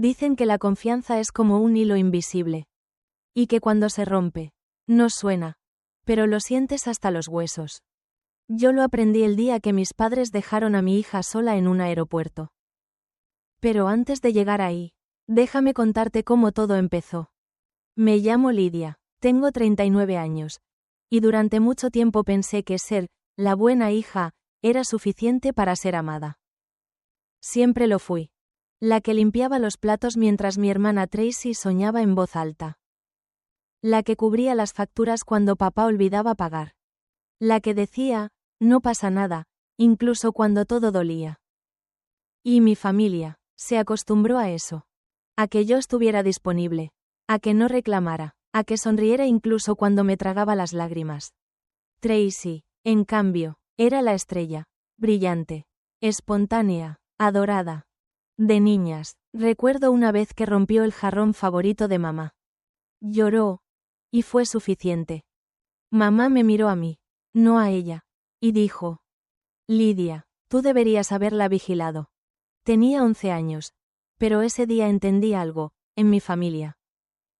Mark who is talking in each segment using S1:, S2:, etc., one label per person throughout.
S1: Dicen que la confianza es como un hilo invisible. Y que cuando se rompe, no suena, pero lo sientes hasta los huesos. Yo lo aprendí el día que mis padres dejaron a mi hija sola en un aeropuerto. Pero antes de llegar ahí, déjame contarte cómo todo empezó. Me llamo Lidia, tengo 39 años, y durante mucho tiempo pensé que ser la buena hija era suficiente para ser amada. Siempre lo fui. La que limpiaba los platos mientras mi hermana Tracy soñaba en voz alta. La que cubría las facturas cuando papá olvidaba pagar. La que decía, no pasa nada, incluso cuando todo dolía. Y mi familia se acostumbró a eso. A que yo estuviera disponible. A que no reclamara. A que sonriera incluso cuando me tragaba las lágrimas. Tracy, en cambio, era la estrella. Brillante. Espontánea. Adorada. De niñas, recuerdo una vez que rompió el jarrón favorito de mamá. Lloró. Y fue suficiente. Mamá me miró a mí, no a ella, y dijo: Lidia, tú deberías haberla vigilado. Tenía 11 años, pero ese día entendí algo, en mi familia.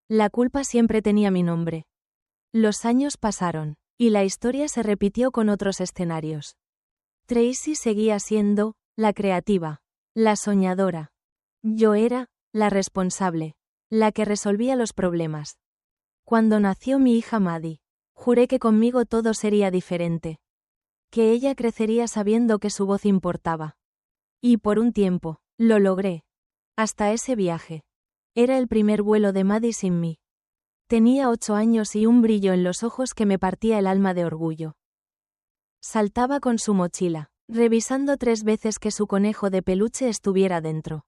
S1: La culpa siempre tenía mi nombre. Los años pasaron, y la historia se repitió con otros escenarios. Tracy seguía siendo la creativa, la soñadora. Yo era la responsable, la que resolvía los problemas. Cuando nació mi hija Maddie, juré que conmigo todo sería diferente. Que ella crecería sabiendo que su voz importaba. Y por un tiempo, lo logré. Hasta ese viaje. Era el primer vuelo de Maddie sin mí. Tenía 8 años y un brillo en los ojos que me partía el alma de orgullo. Saltaba con su mochila, revisando 3 veces que su conejo de peluche estuviera dentro.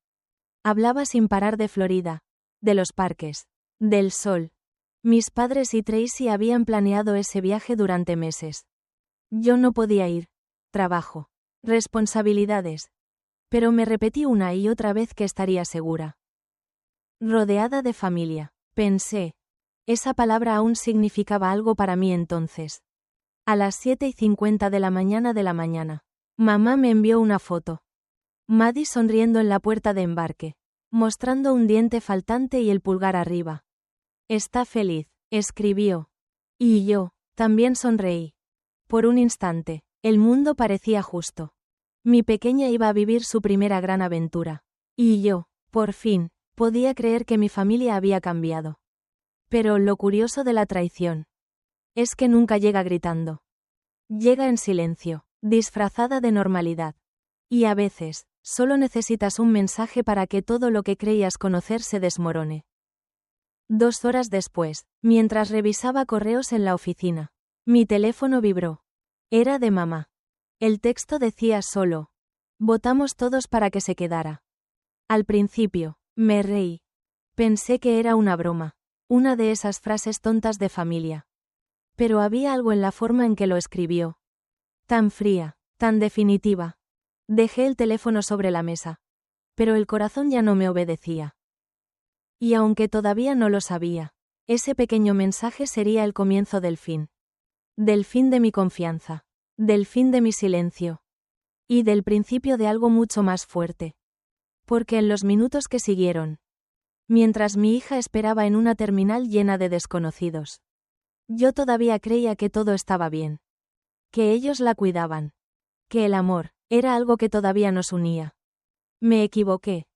S1: Hablaba sin parar de Florida, de los parques, del sol. Mis padres y Tracy habían planeado ese viaje durante meses. Yo no podía ir. Trabajo. Responsabilidades. Pero me repetí una y otra vez que estaría segura. Rodeada de familia, pensé. Esa palabra aún significaba algo para mí entonces. A las 7:50 de la mañana, mamá me envió una foto. Maddie sonriendo en la puerta de embarque, mostrando un diente faltante y el pulgar arriba. Está feliz, escribió. Y yo, también sonreí. Por un instante, el mundo parecía justo. Mi pequeña iba a vivir su primera gran aventura. Y yo, por fin, podía creer que mi familia había cambiado. Pero lo curioso de la traición es que nunca llega gritando. Llega en silencio, disfrazada de normalidad. Y a veces, solo necesitas un mensaje para que todo lo que creías conocer se desmorone. 2 horas después, mientras revisaba correos en la oficina, mi teléfono vibró. Era de mamá. El texto decía solo: votamos todos para que se quedara. Al principio, me reí. Pensé que era una broma, una de esas frases tontas de familia. Pero había algo en la forma en que lo escribió. Tan fría, tan definitiva. Dejé el teléfono sobre la mesa. Pero el corazón ya no me obedecía. Y aunque todavía no lo sabía, ese pequeño mensaje sería el comienzo del fin. Del fin de mi confianza. Del fin de mi silencio. Y del principio de algo mucho más fuerte. Porque en los minutos que siguieron, mientras mi hija esperaba en una terminal llena de desconocidos, yo todavía creía que todo estaba bien. Que ellos la cuidaban. Que el amor era algo que todavía nos unía. Me equivoqué.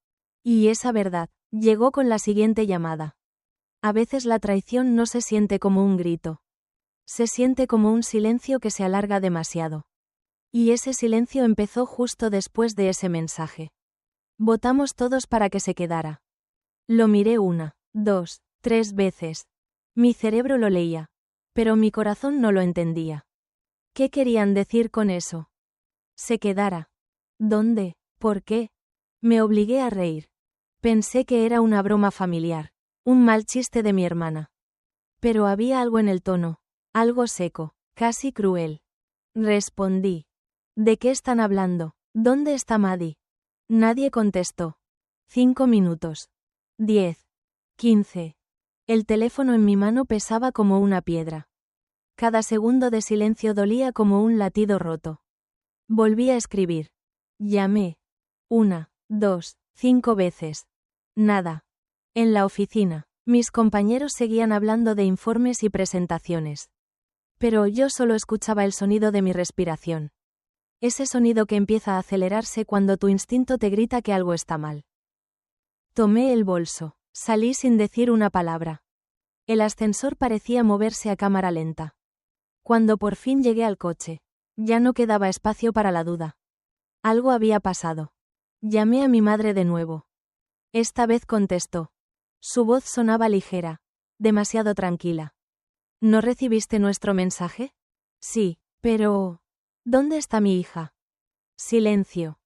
S1: Y esa verdad llegó con la siguiente llamada. A veces la traición no se siente como un grito. Se siente como un silencio que se alarga demasiado. Y ese silencio empezó justo después de ese mensaje. Votamos todos para que se quedara. Lo miré 1, 2, 3 veces. Mi cerebro lo leía. Pero mi corazón no lo entendía. ¿Qué querían decir con eso? Se quedara. ¿Dónde? ¿Por qué? Me obligué a reír. Pensé que era una broma familiar. Un mal chiste de mi hermana. Pero había algo en el tono. Algo seco, casi cruel. Respondí. ¿De qué están hablando? ¿Dónde está Maddie? Nadie contestó. 5 minutos. 10. 15. El teléfono en mi mano pesaba como una piedra. Cada segundo de silencio dolía como un latido roto. Volví a escribir. Llamé. 1, 2, 5 veces. Nada. En la oficina, mis compañeros seguían hablando de informes y presentaciones. Pero yo solo escuchaba el sonido de mi respiración. Ese sonido que empieza a acelerarse cuando tu instinto te grita que algo está mal. Tomé el bolso. Salí sin decir una palabra. El ascensor parecía moverse a cámara lenta. Cuando por fin llegué al coche, ya no quedaba espacio para la duda. Algo había pasado. Llamé a mi madre de nuevo. Esta vez contestó. Su voz sonaba ligera, demasiado tranquila. ¿No recibiste nuestro mensaje? Sí, pero... ¿Dónde está mi hija? Silencio.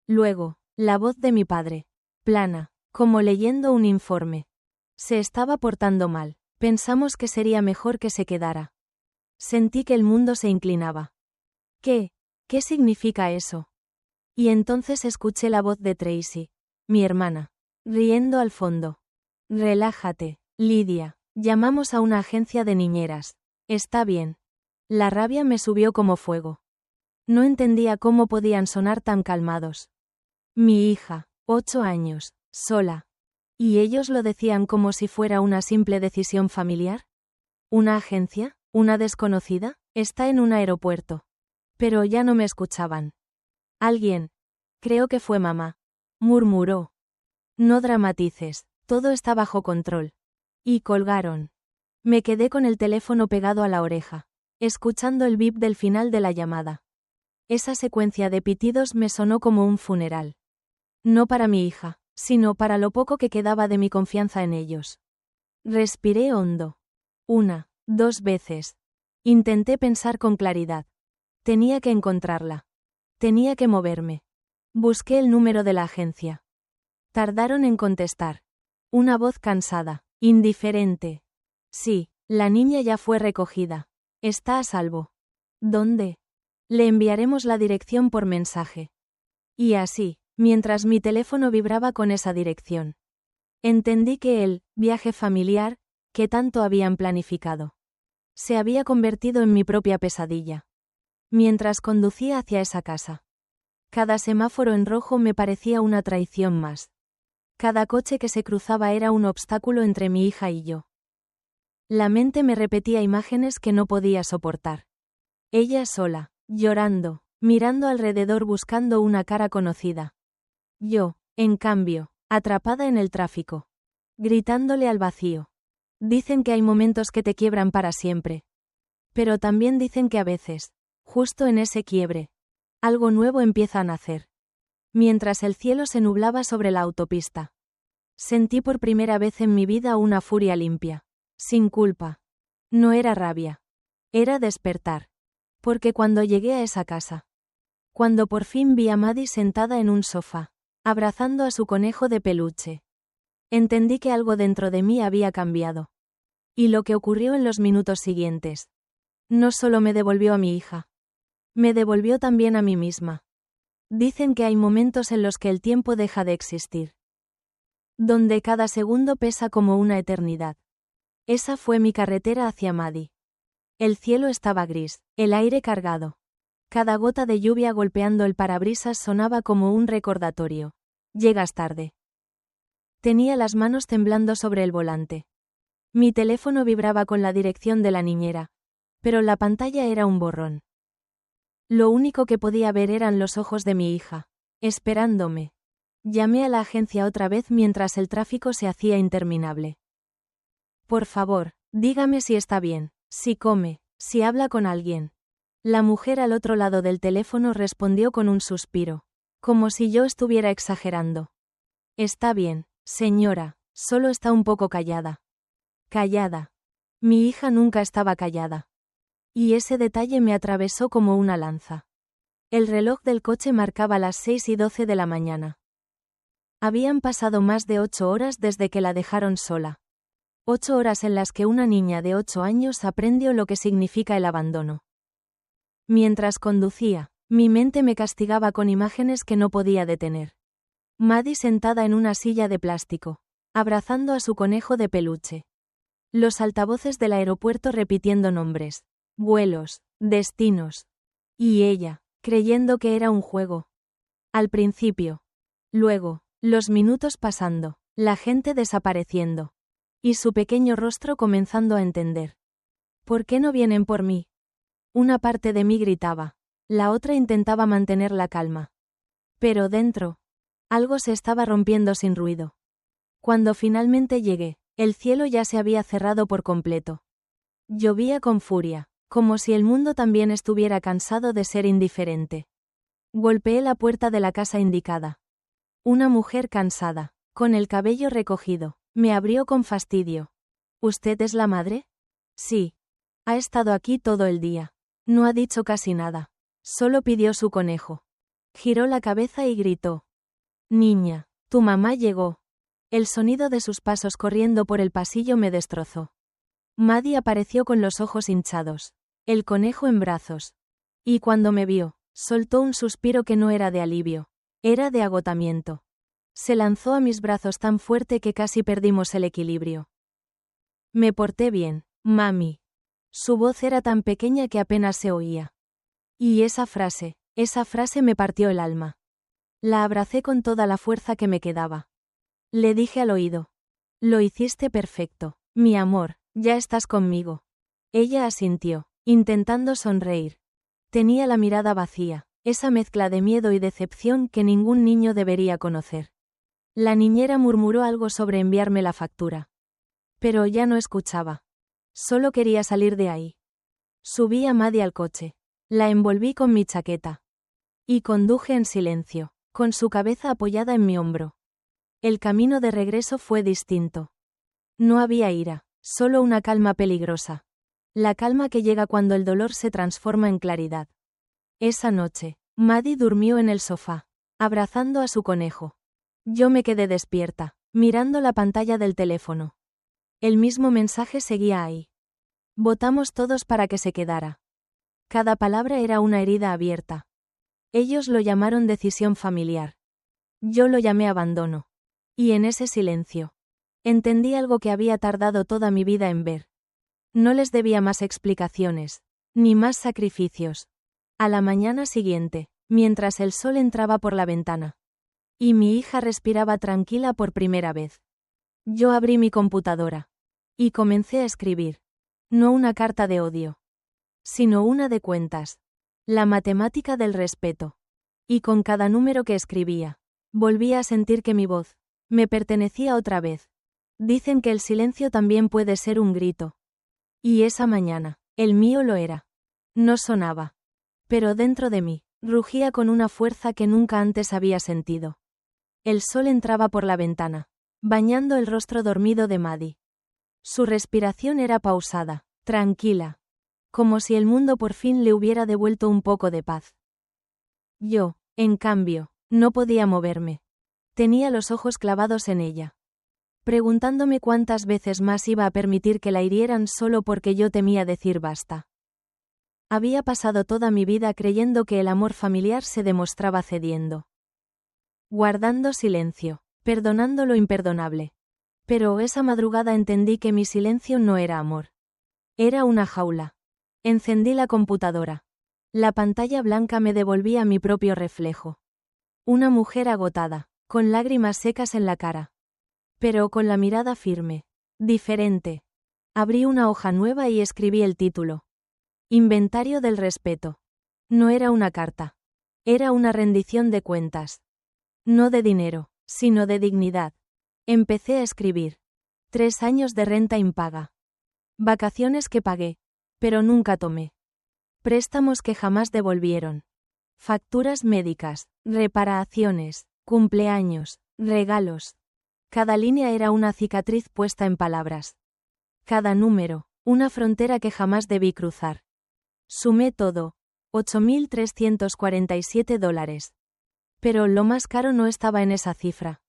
S1: Luego, la voz de mi padre. Plana, como leyendo un informe. Se estaba portando mal. Pensamos que sería mejor que se quedara. Sentí que el mundo se inclinaba. ¿Qué? ¿Qué significa eso? Y entonces escuché la voz de Tracy, mi hermana, riendo al fondo. Relájate, Lidia. Llamamos a una agencia de niñeras. Está bien. La rabia me subió como fuego. No entendía cómo podían sonar tan calmados. Mi hija, 8 años, sola. ¿Y ellos lo decían como si fuera una simple decisión familiar? ¿Una agencia? ¿Una desconocida? Está en un aeropuerto. Pero ya no me escuchaban. Alguien. Creo que fue mamá. Murmuró. No dramatices, todo está bajo control. Y colgaron. Me quedé con el teléfono pegado a la oreja, escuchando el bip del final de la llamada. Esa secuencia de pitidos me sonó como un funeral. No para mi hija, sino para lo poco que quedaba de mi confianza en ellos. Respiré hondo. 1, 2 veces. Intenté pensar con claridad. Tenía que encontrarla. Tenía que moverme. Busqué el número de la agencia. Tardaron en contestar. Una voz cansada, indiferente. Sí, la niña ya fue recogida. Está a salvo. ¿Dónde? Le enviaremos la dirección por mensaje. Y así, mientras mi teléfono vibraba con esa dirección, entendí que el viaje familiar, que tanto habían planificado, se había convertido en mi propia pesadilla. Mientras conducía hacia esa casa, cada semáforo en rojo me parecía una traición más. Cada coche que se cruzaba era un obstáculo entre mi hija y yo. La mente me repetía imágenes que no podía soportar. Ella sola, llorando, mirando alrededor buscando una cara conocida. Yo, en cambio, atrapada en el tráfico, gritándole al vacío. Dicen que hay momentos que te quiebran para siempre. Pero también dicen que a veces, justo en ese quiebre, algo nuevo empieza a nacer. Mientras el cielo se nublaba sobre la autopista, sentí por primera vez en mi vida una furia limpia, sin culpa. No era rabia. Era despertar. Porque cuando llegué a esa casa, cuando por fin vi a Maddie sentada en un sofá, abrazando a su conejo de peluche, entendí que algo dentro de mí había cambiado. Y lo que ocurrió en los minutos siguientes, no solo me devolvió a mi hija, me devolvió también a mí misma. Dicen que hay momentos en los que el tiempo deja de existir. Donde cada segundo pesa como una eternidad. Esa fue mi carretera hacia Maddie. El cielo estaba gris, el aire cargado. Cada gota de lluvia golpeando el parabrisas sonaba como un recordatorio. Llegas tarde. Tenía las manos temblando sobre el volante. Mi teléfono vibraba con la dirección de la niñera, pero la pantalla era un borrón. Lo único que podía ver eran los ojos de mi hija, esperándome. Llamé a la agencia otra vez mientras el tráfico se hacía interminable. Por favor, dígame si está bien, si come, si habla con alguien. La mujer al otro lado del teléfono respondió con un suspiro, como si yo estuviera exagerando. Está bien, señora, solo está un poco callada. Callada. Mi hija nunca estaba callada. Y ese detalle me atravesó como una lanza. El reloj del coche marcaba las 6:12 de la mañana. Habían pasado más de 8 horas desde que la dejaron sola. 8 horas en las que una niña de 8 años aprendió lo que significa el abandono. Mientras conducía, mi mente me castigaba con imágenes que no podía detener. Maddie sentada en una silla de plástico, abrazando a su conejo de peluche. Los altavoces del aeropuerto repitiendo nombres, vuelos, destinos. Y ella, creyendo que era un juego. Al principio. Luego, los minutos pasando, La gente desapareciendo. Y su pequeño rostro comenzando a entender. ¿Por qué no vienen por mí? Una parte de mí gritaba. La otra intentaba mantener la calma. Pero dentro, algo se estaba rompiendo sin ruido. Cuando finalmente llegué, el cielo ya se había cerrado por completo. Llovía con furia, como si el mundo también estuviera cansado de ser indiferente. Golpeé la puerta de la casa indicada. Una mujer cansada, con el cabello recogido, me abrió con fastidio. ¿Usted es la madre? Sí. Ha estado aquí todo el día. No ha dicho casi nada. Solo pidió su conejo. Giró la cabeza y gritó. Niña, tu mamá llegó. El sonido de sus pasos corriendo por el pasillo me destrozó. Maddie apareció con los ojos hinchados, el conejo en brazos. Y cuando me vio, soltó un suspiro que no era de alivio, era de agotamiento. Se lanzó a mis brazos tan fuerte que casi perdimos el equilibrio. Me porté bien, mami. Su voz era tan pequeña que apenas se oía. Y esa frase me partió el alma. La abracé con toda la fuerza que me quedaba. Le dije al oído. Lo hiciste perfecto, mi amor, ya estás conmigo. Ella asintió, intentando sonreír. Tenía la mirada vacía, esa mezcla de miedo y decepción que ningún niño debería conocer. La niñera murmuró algo sobre enviarme la factura. Pero ya no escuchaba. Solo quería salir de ahí. Subí a Maddie al coche. La envolví con mi chaqueta. Y conduje en silencio, con su cabeza apoyada en mi hombro. El camino de regreso fue distinto. No había ira, solo una calma peligrosa. La calma que llega cuando el dolor se transforma en claridad. Esa noche, Maddie durmió en el sofá, abrazando a su conejo. Yo me quedé despierta, mirando la pantalla del teléfono. El mismo mensaje seguía ahí. Votamos todos para que se quedara. Cada palabra era una herida abierta. Ellos lo llamaron decisión familiar. Yo lo llamé abandono. Y en ese silencio, entendí algo que había tardado toda mi vida en ver. No les debía más explicaciones, ni más sacrificios. A la mañana siguiente, mientras el sol entraba por la ventana, y mi hija respiraba tranquila por primera vez, yo abrí mi computadora y comencé a escribir. No una carta de odio, sino una de cuentas. La matemática del respeto. Y con cada número que escribía, volvía a sentir que mi voz me pertenecía otra vez. Dicen que el silencio también puede ser un grito. Y esa mañana, el mío lo era. No sonaba. Pero dentro de mí, rugía con una fuerza que nunca antes había sentido. El sol entraba por la ventana, bañando el rostro dormido de Maddie. Su respiración era pausada, tranquila. Como si el mundo por fin le hubiera devuelto un poco de paz. Yo, en cambio, no podía moverme. Tenía los ojos clavados en ella, preguntándome cuántas veces más iba a permitir que la hirieran solo porque yo temía decir basta. Había pasado toda mi vida creyendo que el amor familiar se demostraba cediendo. Guardando silencio, perdonando lo imperdonable. Pero esa madrugada entendí que mi silencio no era amor. Era una jaula. Encendí la computadora. La pantalla blanca me devolvía mi propio reflejo. Una mujer agotada, con lágrimas secas en la cara. Pero con la mirada firme. Diferente. Abrí una hoja nueva y escribí el título. Inventario del respeto. No era una carta. Era una rendición de cuentas. No de dinero, sino de dignidad. Empecé a escribir. 3 años de renta impaga. Vacaciones que pagué, pero nunca tomé. Préstamos que jamás devolvieron. Facturas médicas, reparaciones, cumpleaños, regalos. Cada línea era una cicatriz puesta en palabras. Cada número, una frontera que jamás debí cruzar. Sumé todo, $8.347. Pero lo más caro no estaba en esa cifra.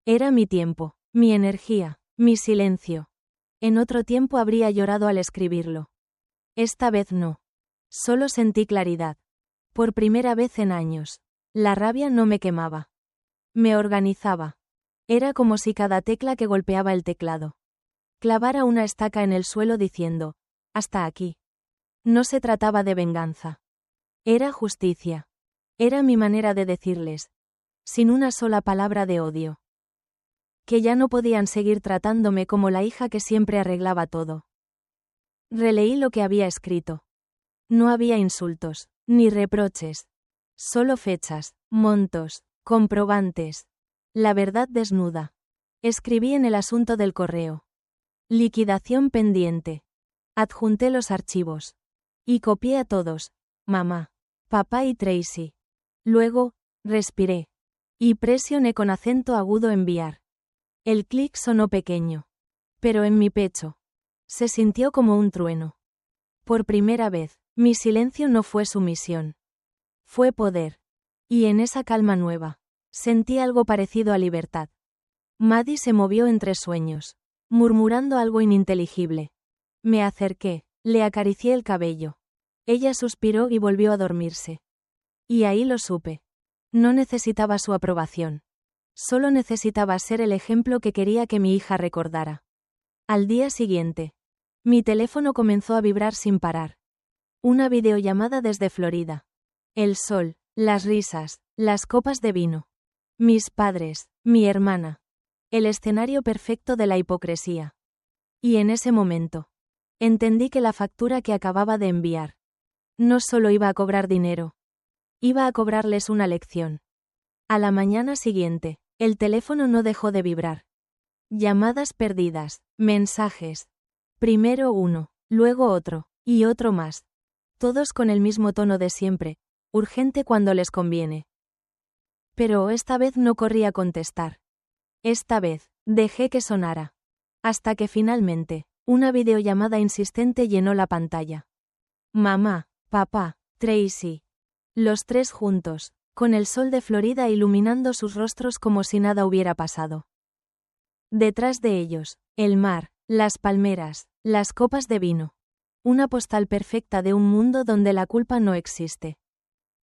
S1: Era mi tiempo, mi energía, mi silencio. En otro tiempo habría llorado al escribirlo. Esta vez no. Solo sentí claridad. Por primera vez en años. La rabia no me quemaba. Me organizaba. Era como si cada tecla que golpeaba el teclado clavara una estaca en el suelo diciendo, hasta aquí. No se trataba de venganza. Era justicia. Era mi manera de decirles, sin una sola palabra de odio. Que ya no podían seguir tratándome como la hija que siempre arreglaba todo. Releí lo que había escrito. No había insultos, ni reproches. Solo fechas, montos, comprobantes. La verdad desnuda. Escribí en el asunto del correo. Liquidación pendiente. Adjunté los archivos. Y copié a todos, mamá, papá y Tracy. Luego, respiré. Y presioné con acento agudo enviar. El clic sonó pequeño. Pero en mi pecho. Se sintió como un trueno. Por primera vez, mi silencio no fue sumisión. Fue poder. Y en esa calma nueva, sentí algo parecido a libertad. Maddie se movió entre sueños, murmurando algo ininteligible. Me acerqué, le acaricié el cabello. Ella suspiró y volvió a dormirse. Y ahí lo supe. No necesitaba su aprobación. Solo necesitaba ser el ejemplo que quería que mi hija recordara. Al día siguiente, mi teléfono comenzó a vibrar sin parar. Una videollamada desde Florida. El sol, las risas, las copas de vino. Mis padres, mi hermana. El escenario perfecto de la hipocresía. Y en ese momento, entendí que la factura que acababa de enviar no solo iba a cobrar dinero, iba a cobrarles una lección. A la mañana siguiente, el teléfono no dejó de vibrar. Llamadas perdidas, mensajes. Primero uno, luego otro, y otro más. Todos con el mismo tono de siempre, urgente cuando les conviene. Pero esta vez no corrí a contestar. Esta vez, dejé que sonara. Hasta que finalmente, una videollamada insistente llenó la pantalla. Mamá, papá, Tracy. Los tres juntos, con el sol de Florida iluminando sus rostros como si nada hubiera pasado. Detrás de ellos, el mar, las palmeras, las copas de vino. Una postal perfecta de un mundo donde la culpa no existe.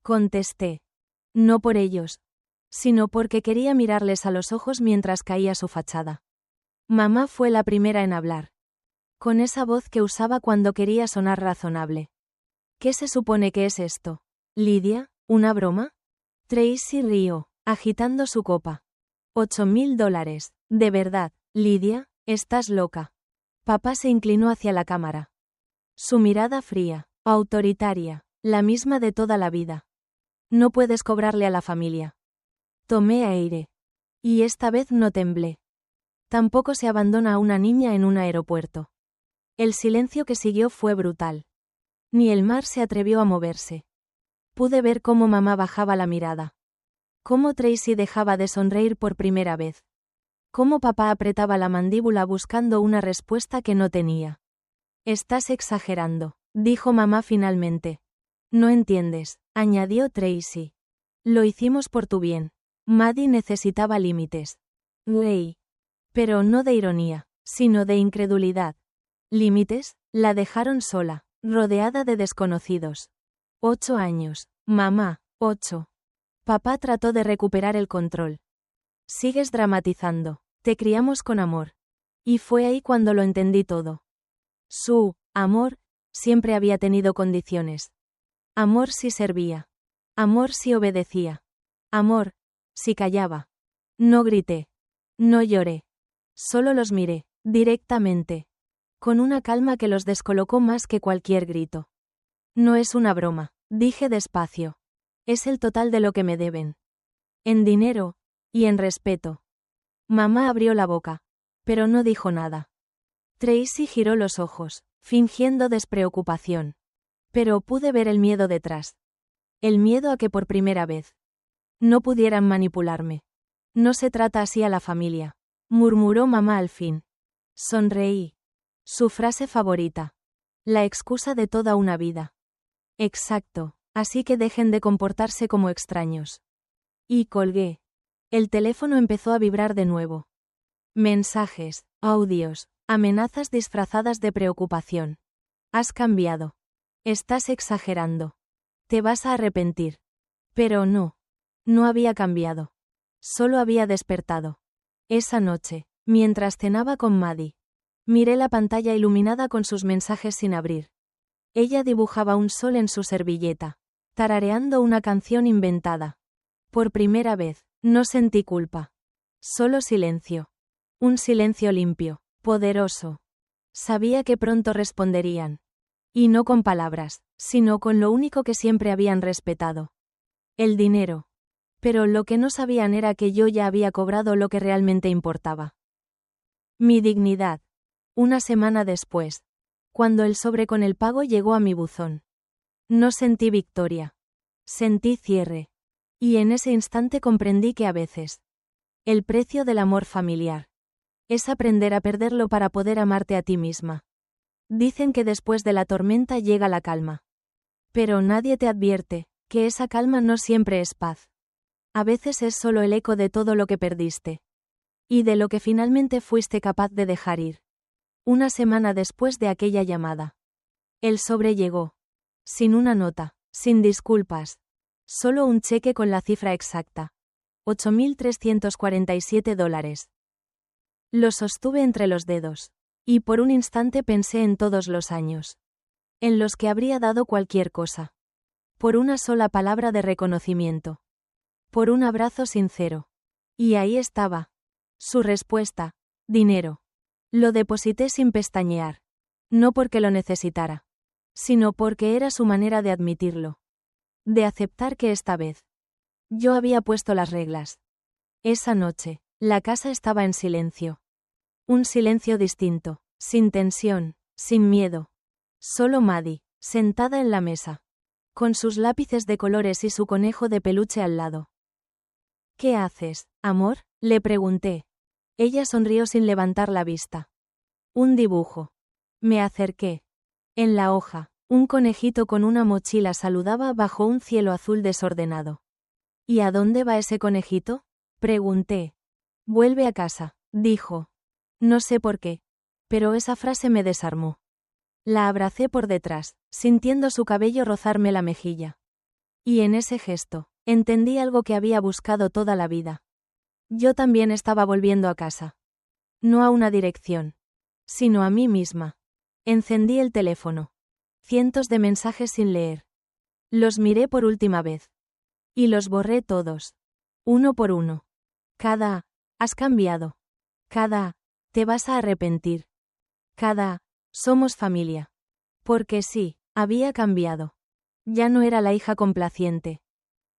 S1: Contesté. No por ellos, sino porque quería mirarles a los ojos mientras caía su fachada. Mamá fue la primera en hablar. Con esa voz que usaba cuando quería sonar razonable. ¿Qué se supone que es esto? ¿Lidia? ¿Una broma? Tracy rió, agitando su copa. $8,000. De verdad, Lidia, estás loca. Papá se inclinó hacia la cámara. Su mirada fría, autoritaria, la misma de toda la vida. No puedes cobrarle a la familia. Tomé aire. Y esta vez no temblé. Tampoco se abandona a una niña en un aeropuerto. El silencio que siguió fue brutal. Ni el mar se atrevió a moverse. Pude ver cómo mamá bajaba la mirada. Cómo Tracy dejaba de sonreír por primera vez. Cómo papá apretaba la mandíbula buscando una respuesta que no tenía. Estás exagerando, dijo mamá finalmente. No entiendes, añadió Tracy. Lo hicimos por tu bien. Maddie necesitaba límites. Reí. Pero no de ironía, sino de incredulidad. ¿Límites? La dejaron sola, rodeada de desconocidos. 8 años, mamá, 8. Papá trató de recuperar el control. Sigues dramatizando, te criamos con amor. Y fue ahí cuando lo entendí todo. Su amor siempre había tenido condiciones. Amor si servía. Amor si obedecía. Amor si callaba. No grité. No lloré. Solo los miré, directamente. Con una calma que los descolocó más que cualquier grito. No es una broma, dije despacio. Es el total de lo que me deben. En dinero, y en respeto. Mamá abrió la boca, pero no dijo nada. Tracy giró los ojos, fingiendo despreocupación. Pero pude ver el miedo detrás. El miedo a que por primera vez no pudieran manipularme. No se trata así a la familia, murmuró mamá al fin. Sonreí. Su frase favorita. La excusa de toda una vida. Exacto, así que dejen de comportarse como extraños. Y colgué. El teléfono empezó a vibrar de nuevo. Mensajes, audios, amenazas disfrazadas de preocupación. Has cambiado. Estás exagerando. Te vas a arrepentir. Pero no. No había cambiado. Solo había despertado. Esa noche, mientras cenaba con Maddie, miré la pantalla iluminada con sus mensajes sin abrir. Ella dibujaba un sol en su servilleta, tarareando una canción inventada. Por primera vez, no sentí culpa. Solo silencio. Un silencio limpio, poderoso. Sabía que pronto responderían. Y no con palabras, sino con lo único que siempre habían respetado. El dinero. Pero lo que no sabían era que yo ya había cobrado lo que realmente importaba. Mi dignidad. Una semana después, cuando el sobre con el pago llegó a mi buzón. No sentí victoria. Sentí cierre. Y en ese instante comprendí que a veces, el precio del amor familiar es aprender a perderlo para poder amarte a ti misma. Dicen que después de la tormenta llega la calma. Pero nadie te advierte que esa calma no siempre es paz. A veces es solo el eco de todo lo que perdiste. Y de lo que finalmente fuiste capaz de dejar ir. Una semana después de aquella llamada. El sobre llegó. Sin una nota, sin disculpas. Solo un cheque con la cifra exacta. $8.347. Lo sostuve entre los dedos. Y por un instante pensé en todos los años. En los que habría dado cualquier cosa. Por una sola palabra de reconocimiento. Por un abrazo sincero. Y ahí estaba. Su respuesta. Dinero. Lo deposité sin pestañear. No porque lo necesitara. Sino porque era su manera de admitirlo. De aceptar que esta vez. Yo había puesto las reglas. Esa noche, la casa estaba en silencio. Un silencio distinto, sin tensión, sin miedo. Solo Maddie, sentada en la mesa. Con sus lápices de colores y su conejo de peluche al lado. ¿Qué haces, amor?, le pregunté. Ella sonrió sin levantar la vista. Un dibujo. Me acerqué. En la hoja, un conejito con una mochila saludaba bajo un cielo azul desordenado. ¿Y a dónde va ese conejito?, pregunté. Vuelve a casa, dijo. No sé por qué, pero esa frase me desarmó. La abracé por detrás, sintiendo su cabello rozarme la mejilla. Y en ese gesto, entendí algo que había buscado toda la vida. Yo también estaba volviendo a casa. No a una dirección, sino a mí misma. Encendí el teléfono. Cientos de mensajes sin leer. Los miré por última vez. Y los borré todos. Uno por uno. Cada, has cambiado. Cada, te vas a arrepentir. Cada, somos familia. Porque sí, había cambiado. Ya no era la hija complaciente.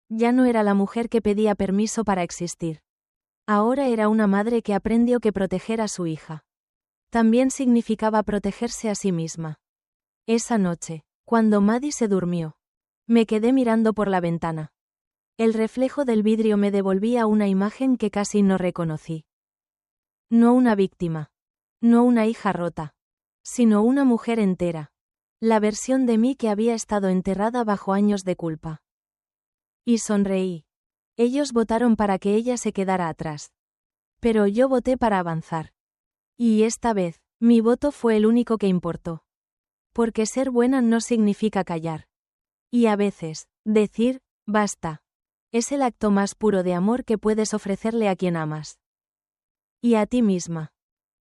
S1: Ya no era la mujer que pedía permiso para existir. Ahora era una madre que aprendió que proteger a su hija también significaba protegerse a sí misma. Esa noche, cuando Maddie se durmió, me quedé mirando por la ventana. El reflejo del vidrio me devolvía una imagen que casi no reconocí. No una víctima. No una hija rota. Sino una mujer entera. La versión de mí que había estado enterrada bajo años de culpa. Y sonreí. Ellos votaron para que ella se quedara atrás. Pero yo voté para avanzar. Y esta vez, mi voto fue el único que importó. Porque ser buena no significa callar. Y a veces, decir, basta. Es el acto más puro de amor que puedes ofrecerle a quien amas. Y a ti misma.